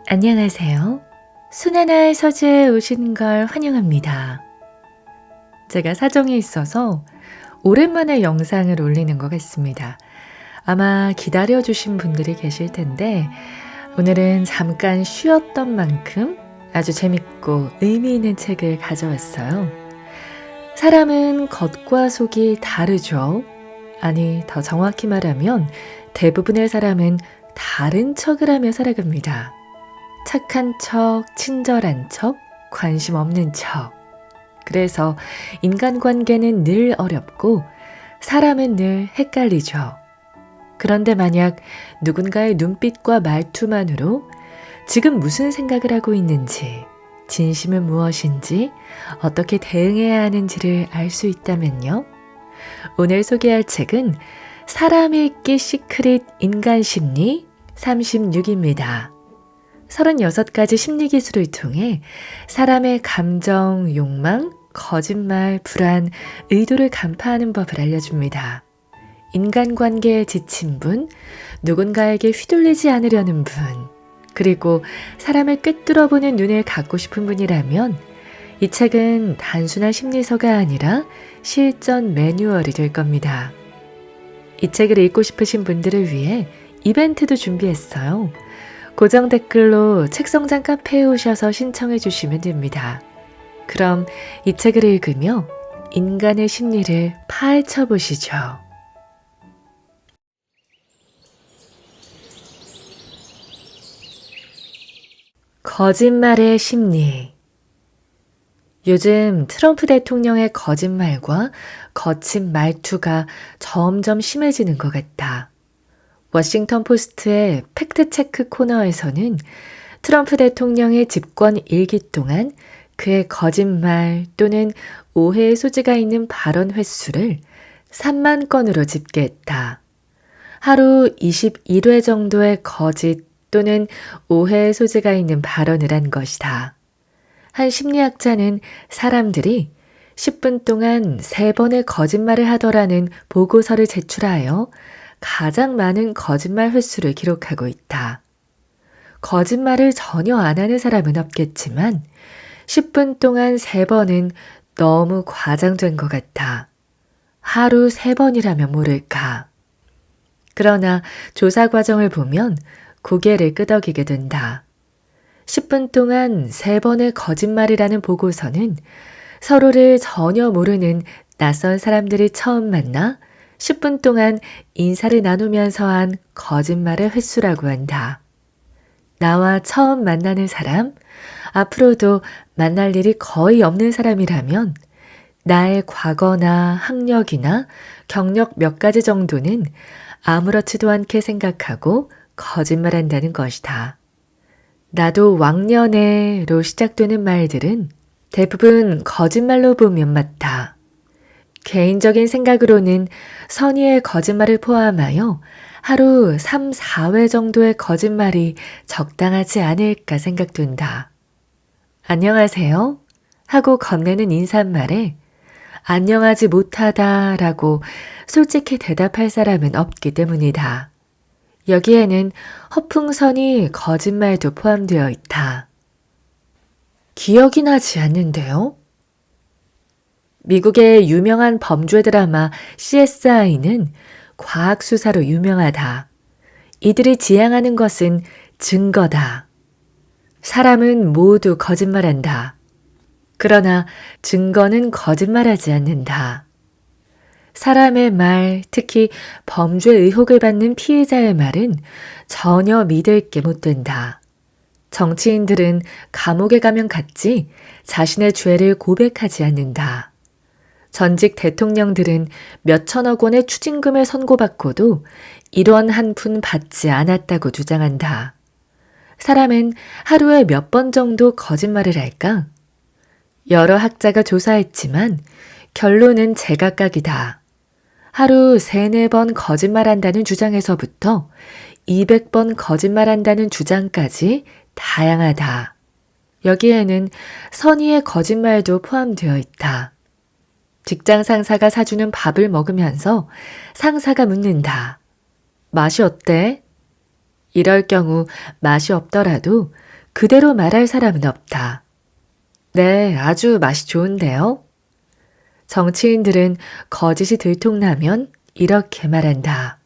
안녕하세요. 순환할 서재에 오신 걸 환영합니다. 제가 사정이 있어서 오랜만에 영상을 올리는 것 같습니다. 아마 기다려주신 분들이 계실 텐데 오늘은 잠깐 쉬었던 만큼 아주 재밌고 의미 있는 책을 가져왔어요. 사람은 겉과 속이 다르죠. 아니, 더 정확히 말하면 대부분의 사람은 다른 척을 하며 살아갑니다. 착한 척, 친절한 척, 관심 없는 척. 그래서 인간관계는 늘 어렵고 사람은 늘 헷갈리죠. 그런데 만약 누군가의 눈빛과 말투만으로 지금 무슨 생각을 하고 있는지, 진심은 무엇인지, 어떻게 대응해야 하는지를 알 수 있다면요. 오늘 소개할 책은 사람 읽기 시크릿 인간 심리 36입니다. 36가지 심리 기술을 통해 사람의 감정, 욕망, 거짓말, 불안, 의도를 간파하는 법을 알려줍니다. 인간관계에 지친 분, 누군가에게 휘둘리지 않으려는 분, 그리고 사람을 꿰뚫어보는 눈을 갖고 싶은 분이라면 이 책은 단순한 심리서가 아니라 실전 매뉴얼이 될 겁니다. 이 책을 읽고 싶으신 분들을 위해 이벤트도 준비했어요. 고정 댓글로 책성장 카페에 오셔서 신청해 주시면 됩니다. 그럼 이 책을 읽으며 인간의 심리를 파헤쳐 보시죠. 거짓말의 심리. 요즘 트럼프 대통령의 거짓말과 거친 말투가 점점 심해지는 것 같다. 워싱턴 포스트의 팩트체크 코너에서는 트럼프 대통령의 집권 1기 동안 그의 거짓말 또는 오해의 소지가 있는 발언 횟수를 3만 건으로 집계했다. 하루 21회 정도의 거짓 또는 오해의 소지가 있는 발언을 한 것이다. 한 심리학자는 사람들이 10분 동안 3번의 거짓말을 하더라는 보고서를 제출하여 가장 많은 거짓말 횟수를 기록하고 있다. 거짓말을 전혀 안 하는 사람은 없겠지만 10분 동안 3번은 너무 과장된 것 같아. 하루 3번이라면 모를까. 그러나 조사 과정을 보면 고개를 끄덕이게 된다. 10분 동안 3번의 거짓말이라는 보고서는 서로를 전혀 모르는 낯선 사람들이 처음 만나 10분 동안 인사를 나누면서 한 거짓말의 횟수라고 한다. 나와 처음 만나는 사람, 앞으로도 만날 일이 거의 없는 사람이라면 나의 과거나 학력이나 경력 몇 가지 정도는 아무렇지도 않게 생각하고 거짓말한다는 것이다. 나도 왕년에로 시작되는 말들은 대부분 거짓말로 보면 맞다. 개인적인 생각으로는 선의의 거짓말을 포함하여 하루 3, 4회 정도의 거짓말이 적당하지 않을까 생각된다. 안녕하세요 하고 건네는 인사말에 안녕하지 못하다 라고 솔직히 대답할 사람은 없기 때문이다. 여기에는 허풍선이 거짓말도 포함되어 있다. 기억이 나지 않는데요? 미국의 유명한 범죄 드라마 CSI는 과학수사로 유명하다. 이들이 지향하는 것은 증거다. 사람은 모두 거짓말한다. 그러나 증거는 거짓말하지 않는다. 사람의 말, 특히 범죄 의혹을 받는 피해자의 말은 전혀 믿을 게 못 된다. 정치인들은 감옥에 가면 갔지 자신의 죄를 고백하지 않는다. 전직 대통령들은 몇천억 원의 추징금을 선고받고도 1원 한 푼 받지 않았다고 주장한다. 사람은 하루에 몇 번 정도 거짓말을 할까? 여러 학자가 조사했지만 결론은 제각각이다. 하루 3, 4번 거짓말한다는 주장에서부터 200번 거짓말한다는 주장까지 다양하다. 여기에는 선의의 거짓말도 포함되어 있다. 직장 상사가 사주는 밥을 먹으면서 상사가 묻는다. 맛이 어때? 이럴 경우 맛이 없더라도 그대로 말할 사람은 없다. 네, 아주 맛이 좋은데요. 정치인들은 거짓이 들통나면 이렇게 말한다.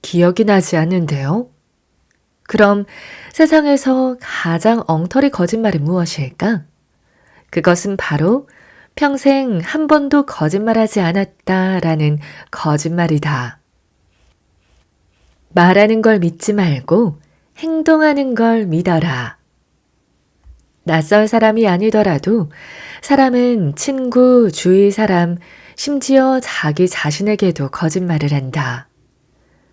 기억이 나지 않는데요? 그럼 세상에서 가장 엉터리 거짓말은 무엇일까? 그것은 바로 평생 한 번도 거짓말하지 않았다라는 거짓말이다. 말하는 걸 믿지 말고 행동하는 걸 믿어라. 낯선 사람이 아니더라도 사람은 친구, 주위 사람, 심지어 자기 자신에게도 거짓말을 한다.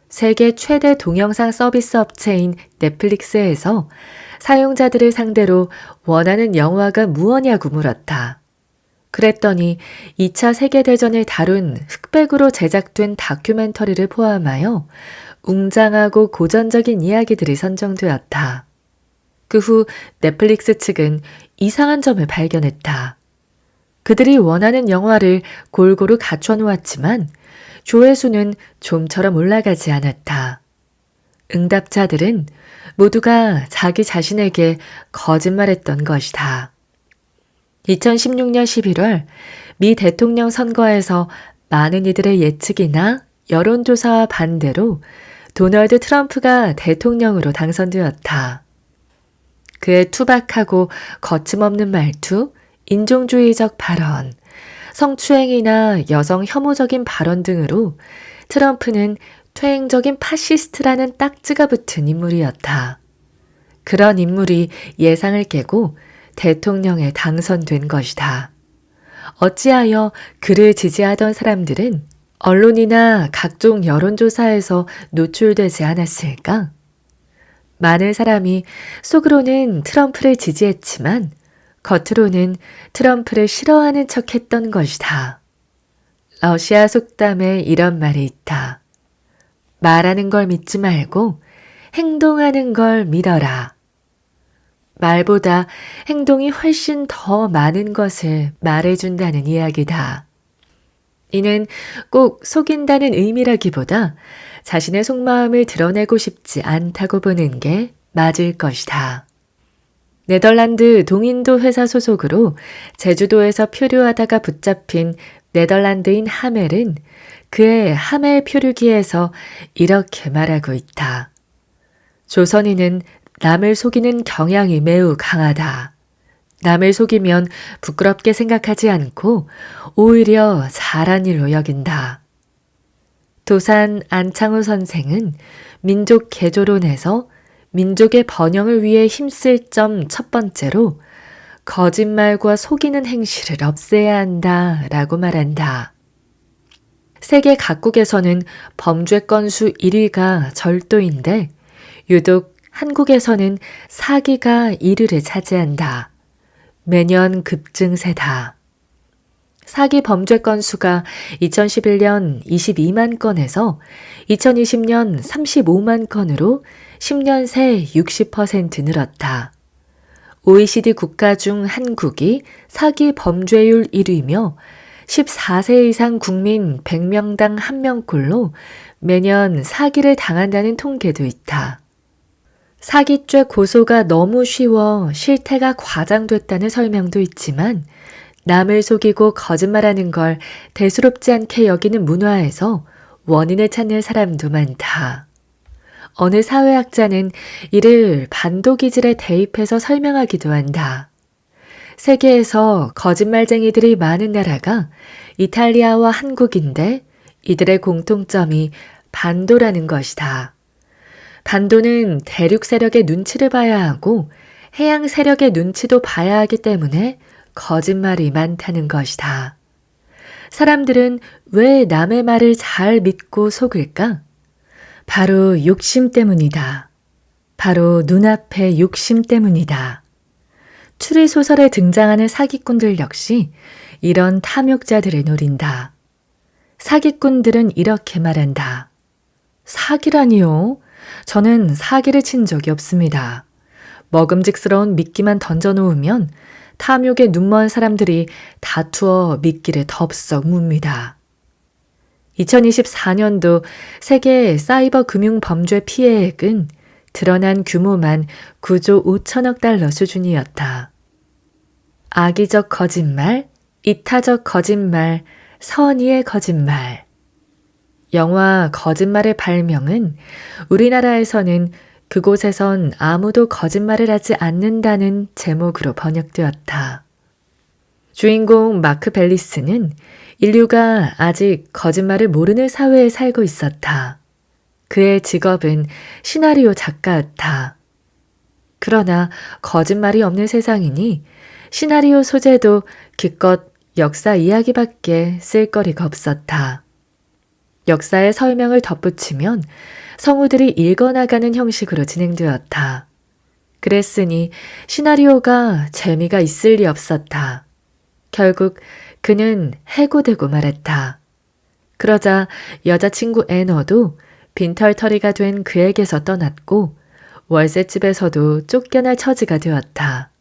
세계 최대 동영상 서비스 업체인 넷플릭스에서 사용자들을 상대로 원하는 영화가 무엇냐고 물었다. 그랬더니 2차 세계대전을 다룬 흑백으로 제작된 다큐멘터리를 포함하여 웅장하고 고전적인 이야기들이 선정되었다. 그 후 넷플릭스 측은 이상한 점을 발견했다. 그들이 원하는 영화를 골고루 갖춰 놓았지만 조회수는 좀처럼 올라가지 않았다. 응답자들은 모두가 자기 자신에게 거짓말했던 것이다. 2016년 11월 미 대통령 선거에서 많은 이들의 예측이나 여론조사와 반대로 도널드 트럼프가 대통령으로 당선되었다. 그의 투박하고 거침없는 말투, 인종주의적 발언, 성추행이나 여성 혐오적인 발언 등으로 트럼프는 퇴행적인 파시스트라는 딱지가 붙은 인물이었다. 그런 인물이 예상을 깨고 대통령에 당선된 것이다. 어찌하여 그를 지지하던 사람들은 언론이나 각종 여론조사에서 노출되지 않았을까? 많은 사람이 속으로는 트럼프를 지지했지만 겉으로는 트럼프를 싫어하는 척했던 것이다. 러시아 속담에 이런 말이 있다. 말하는 걸 믿지 말고 행동하는 걸 믿어라. 말보다 행동이 훨씬 더 많은 것을 말해준다는 이야기다. 이는 꼭 속인다는 의미라기보다 자신의 속마음을 드러내고 싶지 않다고 보는 게 맞을 것이다. 네덜란드 동인도 회사 소속으로 제주도에서 표류하다가 붙잡힌 네덜란드인 하멜은 그의 하멜 표류기에서 이렇게 말하고 있다. 조선인은 남을 속이는 경향이 매우 강하다. 남을 속이면 부끄럽게 생각하지 않고 오히려 잘한 일로 여긴다. 도산 안창호 선생은 민족 개조론에서 민족의 번영을 위해 힘쓸 점 첫 번째로 거짓말과 속이는 행실을 없애야 한다라고 말한다. 세계 각국에서는 범죄 건수 1위가 절도인데 유독 한국에서는 사기가 1위를 차지한다. 매년 급증세다. 사기 범죄 건수가 2011년 22만 건에서 2020년 35만 건으로 10년 새 60% 늘었다. OECD 국가 중 한국이 사기 범죄율 1위며 14세 이상 국민 100명당 1명꼴로 매년 사기를 당한다는 통계도 있다. 사기죄 고소가 너무 쉬워 실태가 과장됐다는 설명도 있지만 남을 속이고 거짓말하는 걸 대수롭지 않게 여기는 문화에서 원인을 찾는 사람도 많다. 어느 사회학자는 이를 반도기질에 대입해서 설명하기도 한다. 세계에서 거짓말쟁이들이 많은 나라가 이탈리아와 한국인데 이들의 공통점이 반도라는 것이다. 반도는 대륙 세력의 눈치를 봐야 하고 해양 세력의 눈치도 봐야 하기 때문에 거짓말이 많다는 것이다. 사람들은 왜 남의 말을 잘 믿고 속을까? 바로 욕심 때문이다. 바로 눈앞의 욕심 때문이다. 추리소설에 등장하는 사기꾼들 역시 이런 탐욕자들을 노린다. 사기꾼들은 이렇게 말한다. 사기라니요? 저는 사기를 친 적이 없습니다. 먹음직스러운 미끼만 던져놓으면 탐욕에 눈먼 사람들이 다투어 미끼를 덥석 뭅니다. 2024년도 세계 사이버 금융 범죄 피해액은 드러난 규모만 9조 5천억 달러 수준이었다. 악의적 거짓말, 이타적 거짓말, 선의의 거짓말. 영화 거짓말의 발명은 우리나라에서는 그곳에선 아무도 거짓말을 하지 않는다는 제목으로 번역되었다. 주인공 마크 벨리스는 인류가 아직 거짓말을 모르는 사회에 살고 있었다. 그의 직업은 시나리오 작가였다. 그러나 거짓말이 없는 세상이니 시나리오 소재도 기껏 역사 이야기밖에 쓸 거리가 없었다. 역사의 설명을 덧붙이면 성우들이 읽어나가는 형식으로 진행되었다. 그랬으니 시나리오가 재미가 있을 리 없었다. 결국 그는 해고되고 말았다. 그러자 여자친구 애너도 빈털터리가 된 그에게서 떠났고 월세집에서도 쫓겨날 처지가 되었다.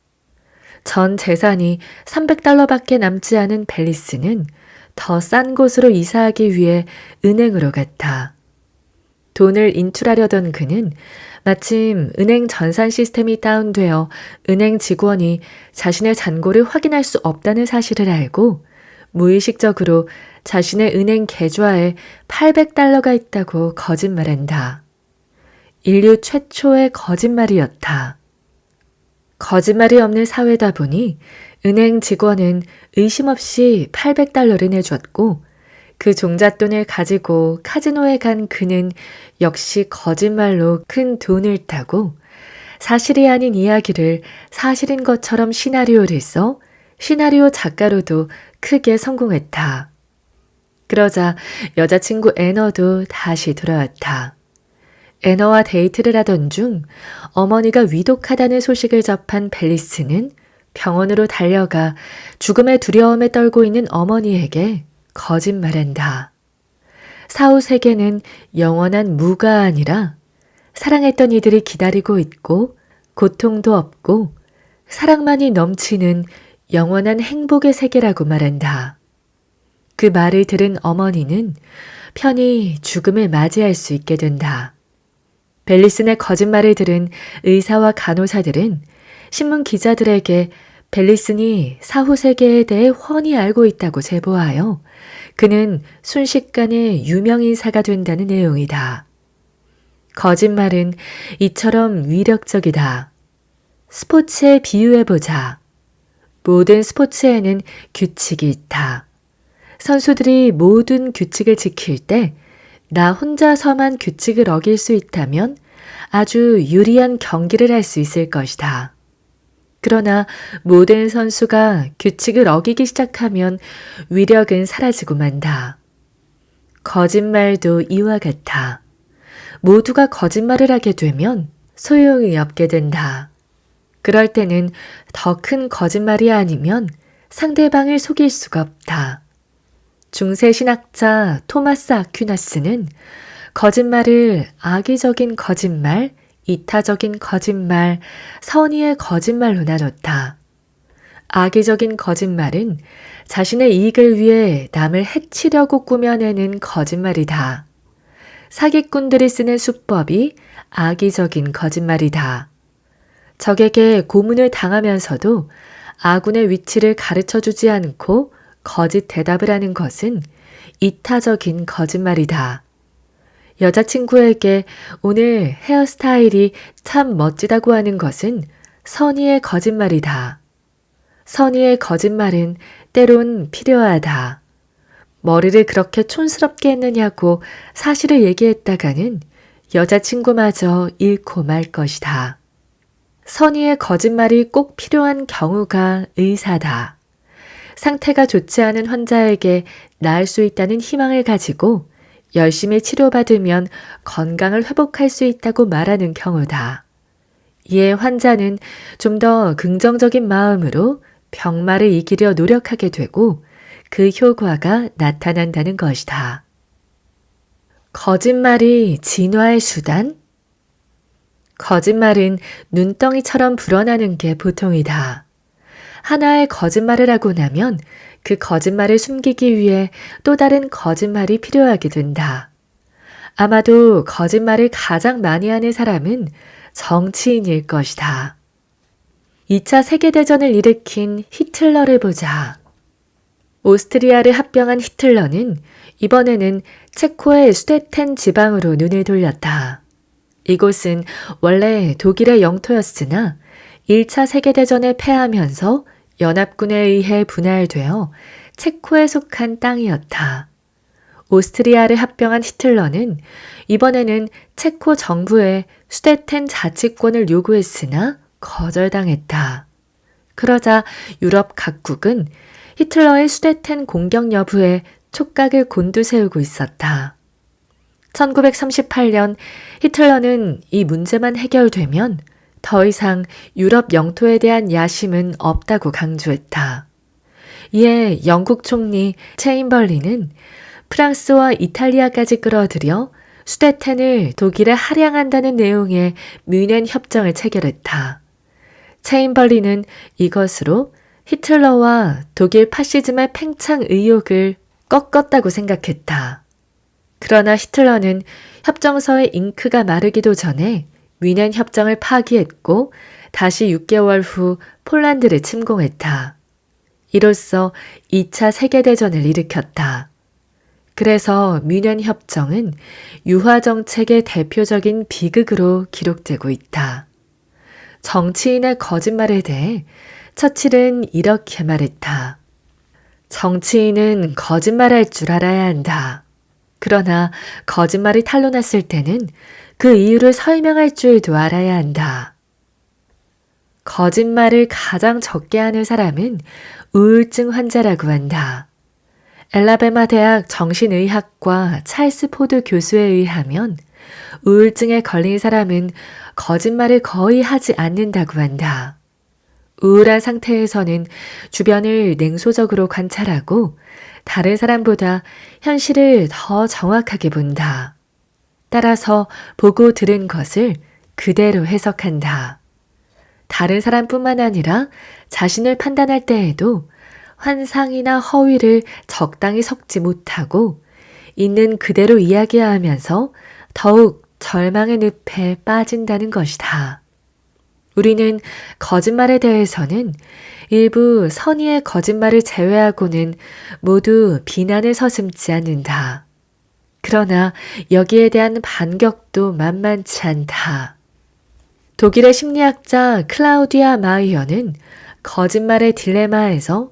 전 재산이 $300밖에 남지 않은 벨리스는 더 싼 곳으로 이사하기 위해 은행으로 갔다. 돈을 인출하려던 그는 마침 은행 전산 시스템이 다운되어 은행 직원이 자신의 잔고를 확인할 수 없다는 사실을 알고 무의식적으로 자신의 은행 계좌에 $800가 있다고 거짓말한다. 인류 최초의 거짓말이었다. 거짓말이 없는 사회다 보니 은행 직원은 의심 없이 $800를 내줬고 그 종잣돈을 가지고 카지노에 간 그는 역시 거짓말로 큰 돈을 따고 사실이 아닌 이야기를 사실인 것처럼 시나리오를 써 시나리오 작가로도 크게 성공했다. 그러자 여자친구 애너도 다시 돌아왔다. 애너와 데이트를 하던 중 어머니가 위독하다는 소식을 접한 벨리스는 병원으로 달려가 죽음의 두려움에 떨고 있는 어머니에게 거짓말한다. 사후 세계는 영원한 무가 아니라 사랑했던 이들이 기다리고 있고 고통도 없고 사랑만이 넘치는 영원한 행복의 세계라고 말한다. 그 말을 들은 어머니는 편히 죽음을 맞이할 수 있게 된다. 벨리슨의 거짓말을 들은 의사와 간호사들은 신문 기자들에게 벨리슨이 사후 세계에 대해 훤히 알고 있다고 제보하여 그는 순식간에 유명인사가 된다는 내용이다. 거짓말은 이처럼 위력적이다. 스포츠에 비유해보자. 모든 스포츠에는 규칙이 있다. 선수들이 모든 규칙을 지킬 때 나 혼자서만 규칙을 어길 수 있다면 아주 유리한 경기를 할 수 있을 것이다. 그러나 모든 선수가 규칙을 어기기 시작하면 위력은 사라지고 만다. 거짓말도 이와 같아. 모두가 거짓말을 하게 되면 소용이 없게 된다. 그럴 때는 더 큰 거짓말이 아니면 상대방을 속일 수가 없다. 중세 신학자 토마스 아퀴나스는 거짓말을 악의적인 거짓말, 이타적인 거짓말, 선의의 거짓말로 나눴다. 악의적인 거짓말은 자신의 이익을 위해 남을 해치려고 꾸며내는 거짓말이다. 사기꾼들이 쓰는 수법이 악의적인 거짓말이다. 적에게 고문을 당하면서도 아군의 위치를 가르쳐주지 않고 거짓 대답을 하는 것은 이타적인 거짓말이다. 여자친구에게 오늘 헤어스타일이 참 멋지다고 하는 것은 선의의 거짓말이다. 선의의 거짓말은 때론 필요하다. 머리를 그렇게 촌스럽게 했느냐고 사실을 얘기했다가는 여자친구마저 잃고 말 것이다. 선의의 거짓말이 꼭 필요한 경우가 의사다. 상태가 좋지 않은 환자에게 나을 수 있다는 희망을 가지고 열심히 치료받으면 건강을 회복할 수 있다고 말하는 경우다. 이에 환자는 좀 더 긍정적인 마음으로 병마를 이기려 노력하게 되고 그 효과가 나타난다는 것이다. 거짓말이 진화의 수단? 거짓말은 눈덩이처럼 불어나는 게 보통이다. 하나의 거짓말을 하고 나면 그 거짓말을 숨기기 위해 또 다른 거짓말이 필요하게 된다. 아마도 거짓말을 가장 많이 하는 사람은 정치인일 것이다. 2차 세계대전을 일으킨 히틀러를 보자. 오스트리아를 합병한 히틀러는 이번에는 체코의 수데텐 지방으로 눈을 돌렸다. 이곳은 원래 독일의 영토였으나 1차 세계대전에 패하면서 연합군에 의해 분할되어 체코에 속한 땅이었다. 오스트리아를 합병한 히틀러는 이번에는 체코 정부에 수데텐 자치권을 요구했으나 거절당했다. 그러자 유럽 각국은 히틀러의 수데텐 공격 여부에 촉각을 곤두세우고 있었다. 1938년 히틀러는 이 문제만 해결되면 더 이상 유럽 영토에 대한 야심은 없다고 강조했다. 이에 영국 총리 체인벌린은 프랑스와 이탈리아까지 끌어들여 수데텐을 독일에 할양한다는 내용의 뮌헨 협정을 체결했다. 체인벌린은 이것으로 히틀러와 독일 파시즘의 팽창 의욕을 꺾었다고 생각했다. 그러나 히틀러는 협정서의 잉크가 마르기도 전에 뮌헨 협정을 파기했고 다시 6개월 후 폴란드를 침공했다. 이로써 2차 세계대전을 일으켰다. 그래서 뮌헨 협정은 유화 정책의 대표적인 비극으로 기록되고 있다. 정치인의 거짓말에 대해 처칠은 이렇게 말했다. 정치인은 거짓말할 줄 알아야 한다. 그러나 거짓말이 탄로났을 때는 그 이유를 설명할 줄도 알아야 한다. 거짓말을 가장 적게 하는 사람은 우울증 환자라고 한다. 엘라베마 대학 정신의학과 찰스 포드 교수에 의하면 우울증에 걸린 사람은 거짓말을 거의 하지 않는다고 한다. 우울한 상태에서는 주변을 냉소적으로 관찰하고 다른 사람보다 현실을 더 정확하게 본다. 따라서 보고 들은 것을 그대로 해석한다. 다른 사람뿐만 아니라 자신을 판단할 때에도 환상이나 허위를 적당히 섞지 못하고 있는 그대로 이야기하면서 더욱 절망의 늪에 빠진다는 것이다. 우리는 거짓말에 대해서는 일부 선의의 거짓말을 제외하고는 모두 비난을 서슴지 않는다. 그러나 여기에 대한 반격도 만만치 않다. 독일의 심리학자 클라우디아 마이어는 거짓말의 딜레마에서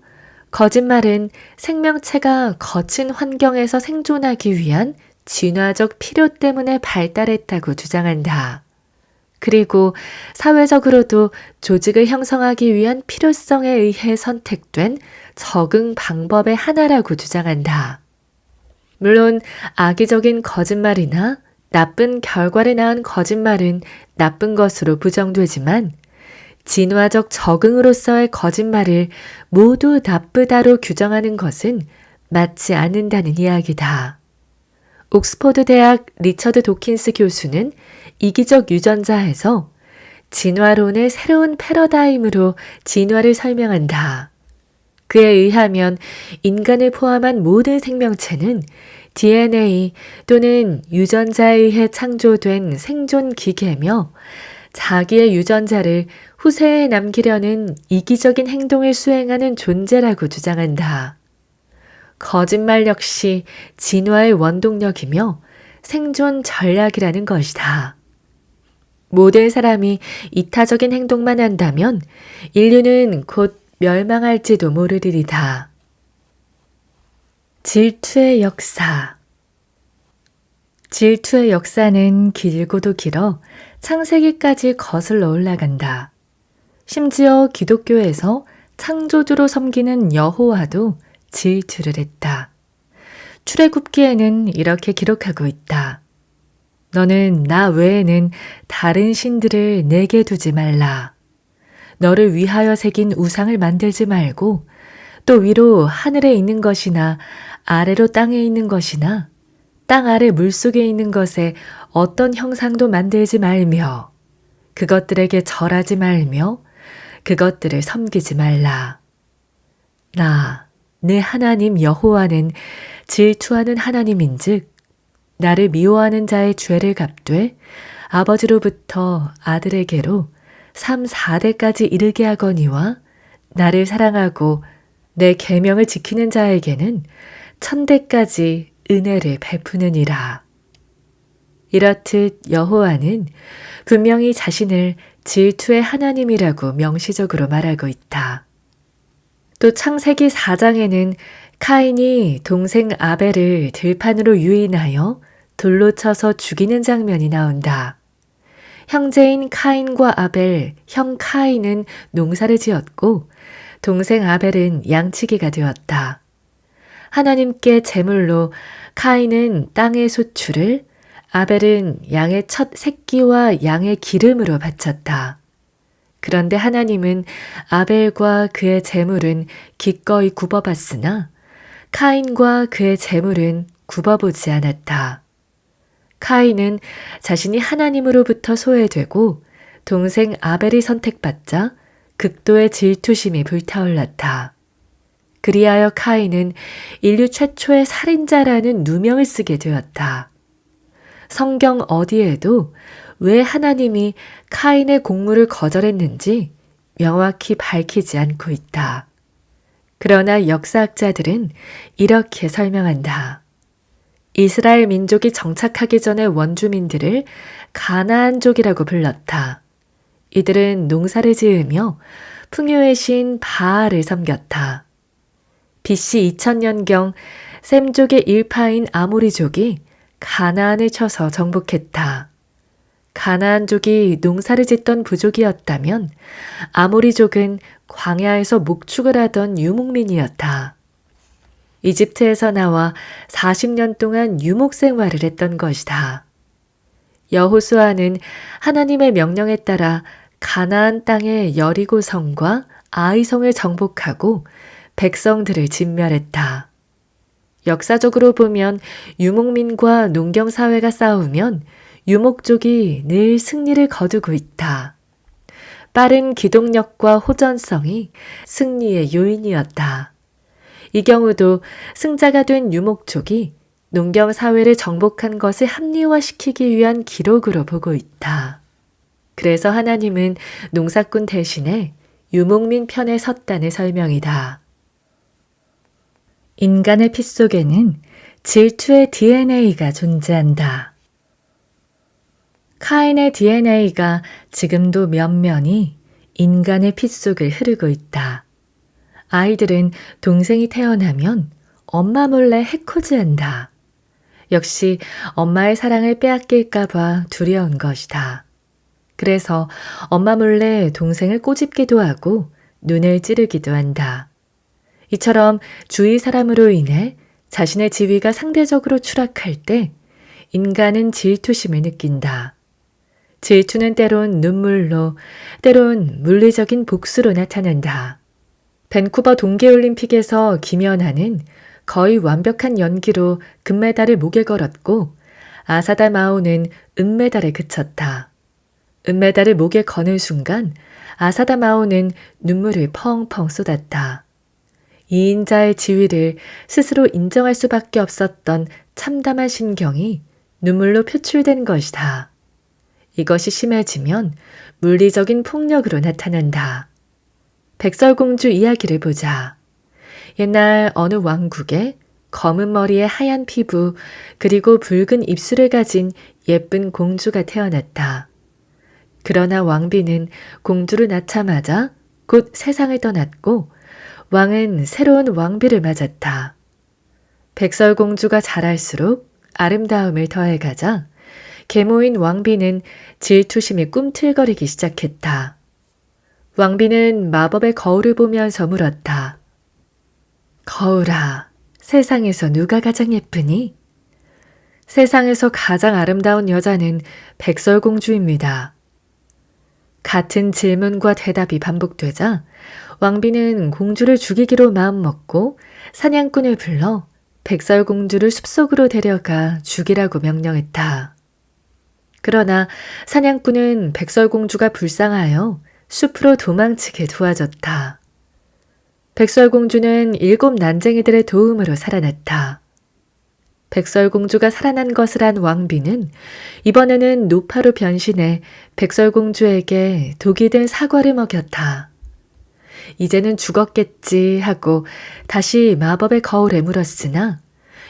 거짓말은 생명체가 거친 환경에서 생존하기 위한 진화적 필요 때문에 발달했다고 주장한다. 그리고 사회적으로도 조직을 형성하기 위한 필요성에 의해 선택된 적응 방법의 하나라고 주장한다. 물론 악의적인 거짓말이나 나쁜 결과를 낳은 거짓말은 나쁜 것으로 부정되지만 진화적 적응으로서의 거짓말을 모두 나쁘다로 규정하는 것은 맞지 않는다는 이야기다. 옥스퍼드 대학 리처드 도킨스 교수는 이기적 유전자에서 진화론의 새로운 패러다임으로 진화를 설명한다. 그에 의하면 인간을 포함한 모든 생명체는 DNA 또는 유전자에 의해 창조된 생존 기계며 자기의 유전자를 후세에 남기려는 이기적인 행동을 수행하는 존재라고 주장한다. 거짓말 역시 진화의 원동력이며 생존 전략이라는 것이다. 모든 사람이 이타적인 행동만 한다면 인류는 곧 멸망할지도 모르리이다. 질투의 역사. 질투의 역사는 길고도 길어 창세기까지 거슬러 올라간다. 심지어 기독교에서 창조주로 섬기는 여호와도 질투를 했다. 출애굽기에는 이렇게 기록하고 있다. 너는 나 외에는 다른 신들을 내게 두지 말라. 너를 위하여 새긴 우상을 만들지 말고 또 위로 하늘에 있는 것이나 아래로 땅에 있는 것이나 땅 아래 물속에 있는 것에 어떤 형상도 만들지 말며 그것들에게 절하지 말며 그것들을 섬기지 말라. 나, 내 하나님 여호와는 질투하는 하나님인즉 나를 미워하는 자의 죄를 갚되 아버지로부터 아들에게로 3, 4대까지 이르게 하거니와 나를 사랑하고 내 계명을 지키는 자에게는 1000대까지 은혜를 베푸느니라. 이렇듯 여호와는 분명히 자신을 질투의 하나님이라고 명시적으로 말하고 있다. 또 창세기 4장에는 카인이 동생 아벨을 들판으로 유인하여 돌로 쳐서 죽이는 장면이 나온다. 형제인 카인과 아벨, 형 카인은 농사를 지었고 동생 아벨은 양치기가 되었다. 하나님께 제물로 카인은 땅의 소출을, 아벨은 양의 첫 새끼와 양의 기름으로 바쳤다. 그런데 하나님은 아벨과 그의 제물은 기꺼이 굽어봤으나 카인과 그의 제물은 굽어보지 않았다. 카인은 자신이 하나님으로부터 소외되고 동생 아벨이 선택받자 극도의 질투심이 불타올랐다. 그리하여 카인은 인류 최초의 살인자라는 누명을 쓰게 되었다. 성경 어디에도 왜 하나님이 카인의 공물을 거절했는지 명확히 밝히지 않고 있다. 그러나 역사학자들은 이렇게 설명한다. 이스라엘 민족이 정착하기 전의 원주민들을 가나안족이라고 불렀다. 이들은 농사를 지으며 풍요의 신 바알을 섬겼다. BC 2000년경 셈족의 일파인 아모리족이 가나안을 쳐서 정복했다. 가나안족이 농사를 짓던 부족이었다면 아모리족은 광야에서 목축을 하던 유목민이었다. 이집트에서 나와 40년 동안 유목 생활을 했던 것이다. 여호수아는 하나님의 명령에 따라 가나안 땅의 여리고 성과 아이 성을 정복하고 백성들을 진멸했다. 역사적으로 보면 유목민과 농경사회가 싸우면 유목족이 늘 승리를 거두고 있다. 빠른 기동력과 호전성이 승리의 요인이었다. 이 경우도 승자가 된 유목족이 농경사회를 정복한 것을 합리화시키기 위한 기록으로 보고 있다. 그래서 하나님은 농사꾼 대신에 유목민 편에 섰다는 설명이다. 인간의 피 속에는 질투의 DNA가 존재한다. 카인의 DNA가 지금도 면면이 인간의 피 속을 흐르고 있다. 아이들은 동생이 태어나면 엄마 몰래 해코지한다. 역시 엄마의 사랑을 빼앗길까봐 두려운 것이다. 그래서 엄마 몰래 동생을 꼬집기도 하고 눈을 찌르기도 한다. 이처럼 주위 사람으로 인해 자신의 지위가 상대적으로 추락할 때 인간은 질투심을 느낀다. 질투는 때론 눈물로, 때론 물리적인 복수로 나타난다. 밴쿠버 동계올림픽에서 김연아는 거의 완벽한 연기로 금메달을 목에 걸었고 아사다 마오는 은메달에 그쳤다. 은메달을 목에 거는 순간 아사다 마오는 눈물을 펑펑 쏟았다. 이인자의 지위를 스스로 인정할 수밖에 없었던 참담한 심경이 눈물로 표출된 것이다. 이것이 심해지면 물리적인 폭력으로 나타난다. 백설공주 이야기를 보자. 옛날 어느 왕국에 검은 머리에 하얀 피부 그리고 붉은 입술을 가진 예쁜 공주가 태어났다. 그러나 왕비는 공주를 낳자마자 곧 세상을 떠났고 왕은 새로운 왕비를 맞았다. 백설공주가 자랄수록 아름다움을 더해가자 계모인 왕비는 질투심이 꿈틀거리기 시작했다. 왕비는 마법의 거울을 보면서 물었다. 거울아, 세상에서 누가 가장 예쁘니? 세상에서 가장 아름다운 여자는 백설공주입니다. 같은 질문과 대답이 반복되자 왕비는 공주를 죽이기로 마음먹고 사냥꾼을 불러 백설공주를 숲속으로 데려가 죽이라고 명령했다. 그러나 사냥꾼은 백설공주가 불쌍하여 숲으로 도망치게 도와줬다. 백설공주는 7 난쟁이들의 도움으로 살아났다. 백설공주가 살아난 것을 안 왕비는 이번에는 노파로 변신해 백설공주에게 독이 든 사과를 먹였다. 이제는 죽었겠지 하고 다시 마법의 거울에 물었으나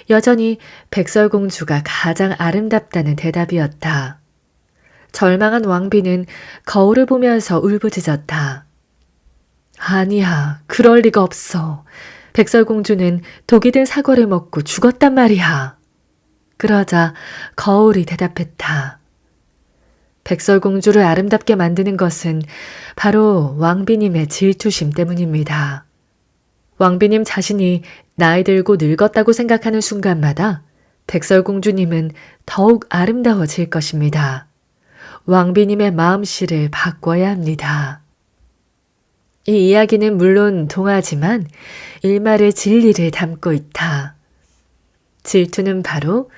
여전히 백설공주가 가장 아름답다는 대답이었다. 절망한 왕비는 거울을 보면서 울부짖었다. 아니야, 그럴 리가 없어. 백설공주는 독이 든 사과를 먹고 죽었단 말이야. 그러자 거울이 대답했다. 백설공주를 아름답게 만드는 것은 바로 왕비님의 질투심 때문입니다. 왕비님 자신이 나이 들고 늙었다고 생각하는 순간마다 백설공주님은 더욱 아름다워질 것입니다. 왕비님의 마음씨를 바꿔야 합니다. 이 이야기는 물론 동화지만 일말의 진리를 담고 있다. 질투는 바로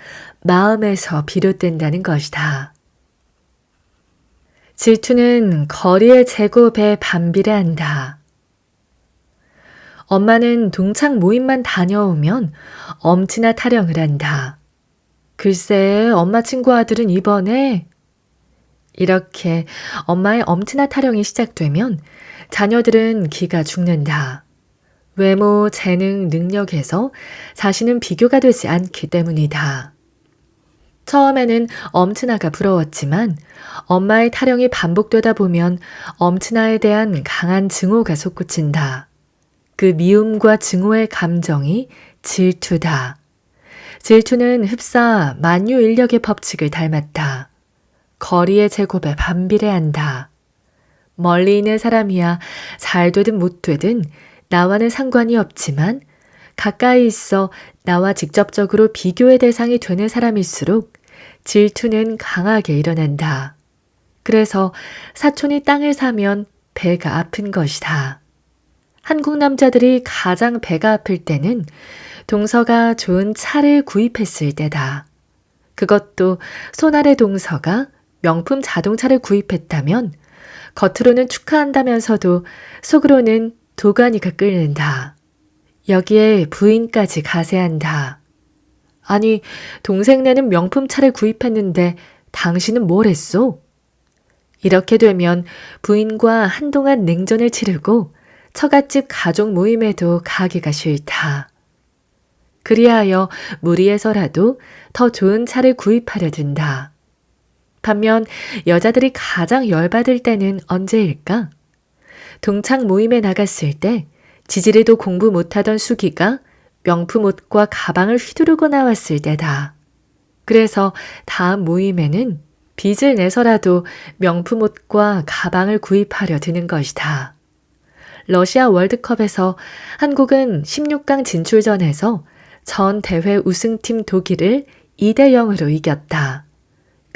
마음에서 비롯된다는 것이다. 질투는 거리의 제곱에 반비례한다. 엄마는 동창 모임만 다녀오면 엄친아 타령을 한다. 글쎄, 엄마 친구 아들은 이번에 이렇게 엄마의 엄친아 타령이 시작되면 자녀들은 기가 죽는다. 외모, 재능, 능력에서 자신은 비교가 되지 않기 때문이다. 처음에는 엄친아가 부러웠지만 엄마의 타령이 반복되다 보면 엄친아에 대한 강한 증오가 솟구친다. 그 미움과 증오의 감정이 질투다. 질투는 흡사 만유인력의 법칙을 닮았다. 거리의 제곱에 반비례한다. 멀리 있는 사람이야 잘 되든 못 되든 나와는 상관이 없지만 가까이 있어 나와 직접적으로 비교의 대상이 되는 사람일수록 질투는 강하게 일어난다. 그래서 사촌이 땅을 사면 배가 아픈 것이다. 한국 남자들이 가장 배가 아플 때는 동서가 좋은 차를 구입했을 때다. 그것도 손아래 동서가 명품 자동차를 구입했다면 겉으로는 축하한다면서도 속으로는 도가니가 끓는다. 여기에 부인까지 가세한다. 아니, 동생네는 명품차를 구입했는데 당신은 뭘 했소? 이렇게 되면 부인과 한동안 냉전을 치르고 처갓집 가족 모임에도 가기가 싫다. 그리하여 무리해서라도 더 좋은 차를 구입하려 든다. 반면 여자들이 가장 열받을 때는 언제일까? 동창 모임에 나갔을 때 지지리도 공부 못하던 수기가 명품 옷과 가방을 휘두르고 나왔을 때다. 그래서 다음 모임에는 빚을 내서라도 명품 옷과 가방을 구입하려 드는 것이다. 러시아 월드컵에서 한국은 16강 진출전에서 전 대회 우승팀 독일을 2대 0으로 이겼다.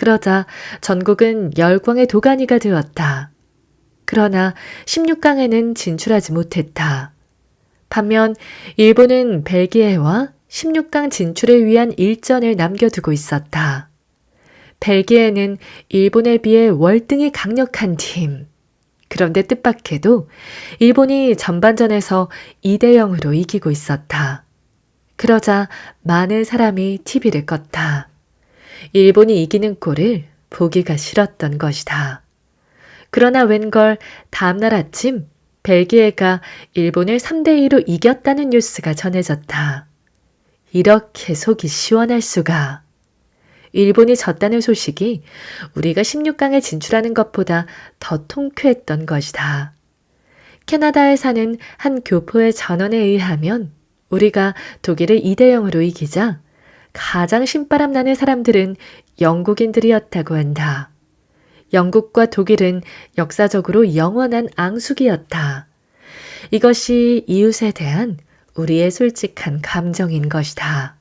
그러자 전국은 열광의 도가니가 되었다. 그러나 16강에는 진출하지 못했다. 반면 일본은 벨기에와 16강 진출을 위한 일전을 남겨두고 있었다. 벨기에는 일본에 비해 월등히 강력한 팀. 그런데 뜻밖에도 일본이 전반전에서 2대 0으로 이기고 있었다. 그러자 많은 사람이 TV를 껐다. 일본이 이기는 꼴을 보기가 싫었던 것이다. 그러나 웬걸 다음날 아침 벨기에가 일본을 3대 2로 이겼다는 뉴스가 전해졌다. 이렇게 속이 시원할 수가. 일본이 졌다는 소식이 우리가 16강에 진출하는 것보다 더 통쾌했던 것이다. 캐나다에 사는 한 교포의 전언에 의하면 우리가 독일을 2대 0으로 이기자 가장 신바람 나는 사람들은 영국인들이었다고 한다. 영국과 독일은 역사적으로 영원한 앙숙이었다. 이것이 이웃에 대한 우리의 솔직한 감정인 것이다.